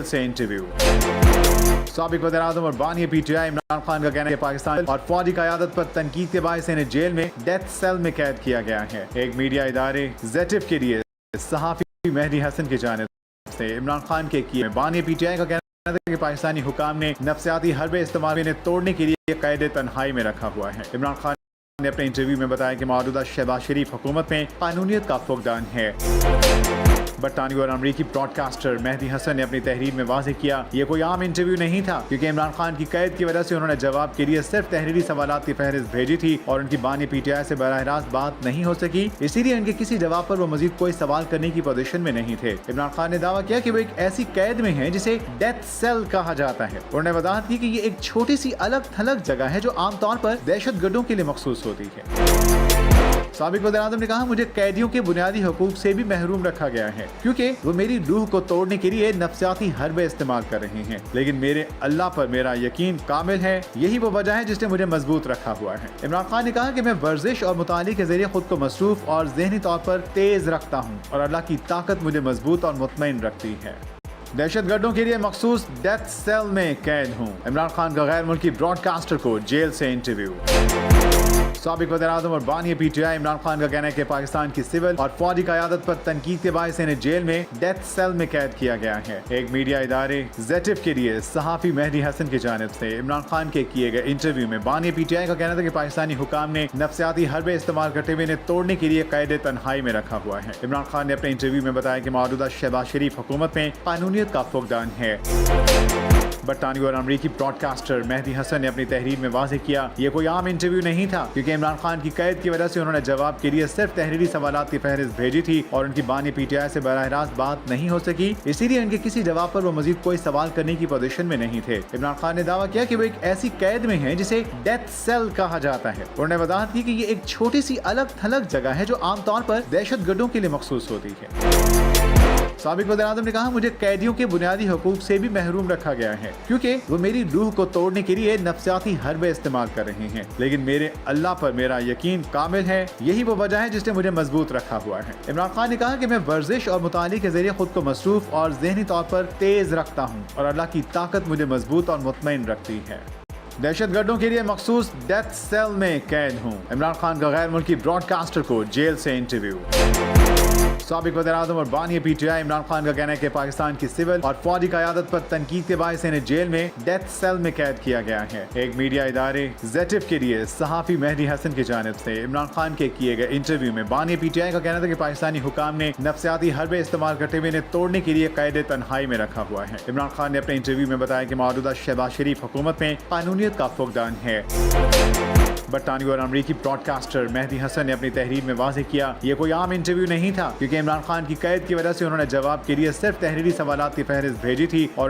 से इंटरव्यू। साबिक वज़ीर-ए-आज़म और बानी PTI इमरान खान का कहना है कि पाकिस्तान और फौजी क़यादत पर तनकीद के बायस इन्हें जेल में डेथ सेल में कैद किया गया है। एक मीडिया इदारे ZIF के लिए सहाफ़ी मेहदी हसन की जानिब से इमरान खान के किए बानी PTI का कहना था कि पाकिस्तानी हुकाम ने नफ्सियाती हरबे इस्तेमाल इन्हें तोड़ने के लिए कैद तन्हाई में रखा हुआ है। इमरान खान ने अपने इंटरव्यू में बताया कि मौजूदा शहबाज शरीफ हुकूमत में कानूनियत का फुकदान है। बरतानवी और अमरीकी ब्रॉडकास्टर मेहदी हसन ने अपनी तहरीर में वाज़ेह किया, ये कोई आम इंटरव्यू नहीं था, क्योंकि इमरान खान की कैद की वजह से उन्होंने जवाब के लिए सिर्फ तहरीरी सवालात की फहरिस्त भेजी थी और उनकी बानी PTI से बराह रास्त बात नहीं हो सकी, इसीलिए उनके किसी जवाब पर वो मजीद कोई सवाल करने की पोजीशन में नहीं थे। इमरान खान ने दावा किया कि वो एक ऐसी कैद में है जिसे डेथ सेल कहा जाता है। उन्होंने वजाहत की कि ये एक छोटी सी अलग थलग जगह है जो आमतौर पर दहशत गर्दों के लिए मखसूस होती है। साबिक वज़ीर-ए-आज़म ने कहा, मुझे कैदियों के बुनियादी हकूक से भी महरूम रखा गया है, क्योंकि वो मेरी रूह को तोड़ने के लिए नफ्सियाती हरबे इस्तेमाल कर रहे हैं, लेकिन मेरे अल्लाह पर मेरा यकीन कामिल है। यही वो वजह है जिसने मुझे मजबूत रखा हुआ है। इमरान खान ने कहा कि मैं वर्जिश और मुताली के जरिए खुद को मसरूफ और ज़हनी तौर पर तेज रखता हूँ और अल्लाह की ताकत मुझे मजबूत और मुतमईन रखती है। दहशत गर्दों के लिए मखसूस डेथ सेल में कैद हूँ। इमरान खान का गैर मुल्की ब्रॉडकास्टर को जेल से इंटरव्यू। साबिक वज़ीर-ए-आज़म और बानी PTI इमरान खान का कहना है कि पाकिस्तान की सिविल और फौजी क़यादत पर तनकीद के बायस इन्हें जेल में डेथ सेल में कैद किया गया है। एक मीडिया इदारे ZIF के लिए सहाफ़ी मेहदी हसन की जानिब से इमरान खान के किए गए इंटरव्यू में बानी PTI का कहना था कि पाकिस्तानी हुकाम ने नफ्सियाती हरबे इस्तेमाल करते हुए इन्हें तोड़ने के लिए कैद तन्हाई में रखा हुआ है। इमरान खान ने अपने इंटरव्यू में बताया कि मौजूदा शहबाज शरीफ हुकूमत में कानूनियत का फुकदान है। बरतानवी और अमरीकी ब्रॉडकास्टर मेहदी हसन ने अपनी तहरीर में वाज़ेह किया, ये कोई आम इंटरव्यू नहीं था, क्योंकि इमरान खान की कैद की वजह से उन्होंने जवाब के लिए सिर्फ तहरीरी सवालात की फहरिस्त भेजी थी और उनकी बानी PTI से बराह रास्त बात नहीं हो सकी, इसीलिए उनके किसी जवाब पर वो मजीद कोई सवाल करने की पोजीशन में नहीं थे। इमरान खान ने दावा किया कि वो एक ऐसी कैद में है जिसे डेथ सेल कहा जाता है। उन्होंने वजाहत की कि ये एक छोटी सी अलग थलग जगह है जो आमतौर पर दहशत गर्दों के लिए मखसूस होती है। साबिक वज़ीर-ए-आज़म ने कहा, मुझे कैदियों के बुनियादी हकूक से भी महरूम रखा गया है, क्योंकि वो मेरी रूह को तोड़ने के लिए नफ्सियाती हरबे इस्तेमाल कर रहे हैं, लेकिन मेरे अल्लाह पर मेरा यकीन कामिल है। यही वो वजह है जिसने मुझे मजबूत रखा हुआ है। इमरान खान ने कहा कि मैं वर्जिश और मुताली के जरिए खुद को मसरूफ और ज़हनी तौर पर तेज रखता हूँ और अल्लाह की ताकत मुझे मजबूत और मुतमईन रखती है। दहशत गर्दों के लिए मखसूस डेथ सेल में कैद हूँ। इमरान खान का गैर मुल्की ब्रॉडकास्टर को जेल से इंटरव्यू। साबिक वज़ीर-ए-आज़म और बानी PTI इमरान खान का कहना है कि पाकिस्तान की सिविल और फौजी क़यादत पर तनकीद के बायस इन्हें जेल में डेथ सेल में कैद किया गया है। एक मीडिया इदारे ZIF के लिए सहाफ़ी मेहदी हसन की जानिब से इमरान खान के किए गए इंटरव्यू में बानी PTI का कहना था कि पाकिस्तानी हुकाम ने नफ्सियाती हरबे इस्तेमाल करते हुए इन्हें तोड़ने के लिए कैद तन्हाई में रखा हुआ है। इमरान खान ने अपने इंटरव्यू में बताया कि मौजूदा शहबाज शरीफ हुकूमत में कानूनियत का फुकदान है। बरतानवी और अमरीकी ब्रॉडकास्टर मेहदी हसन ने अपनी तहरीर में वाज़ेह किया, ये कोई आम इंटरव्यू नहीं था, क्योंकि इमरान खान की कैद की वजह से उन्होंने जवाब के लिए सिर्फ तहरीरी सवालात की फहरिस्त भेजी थी और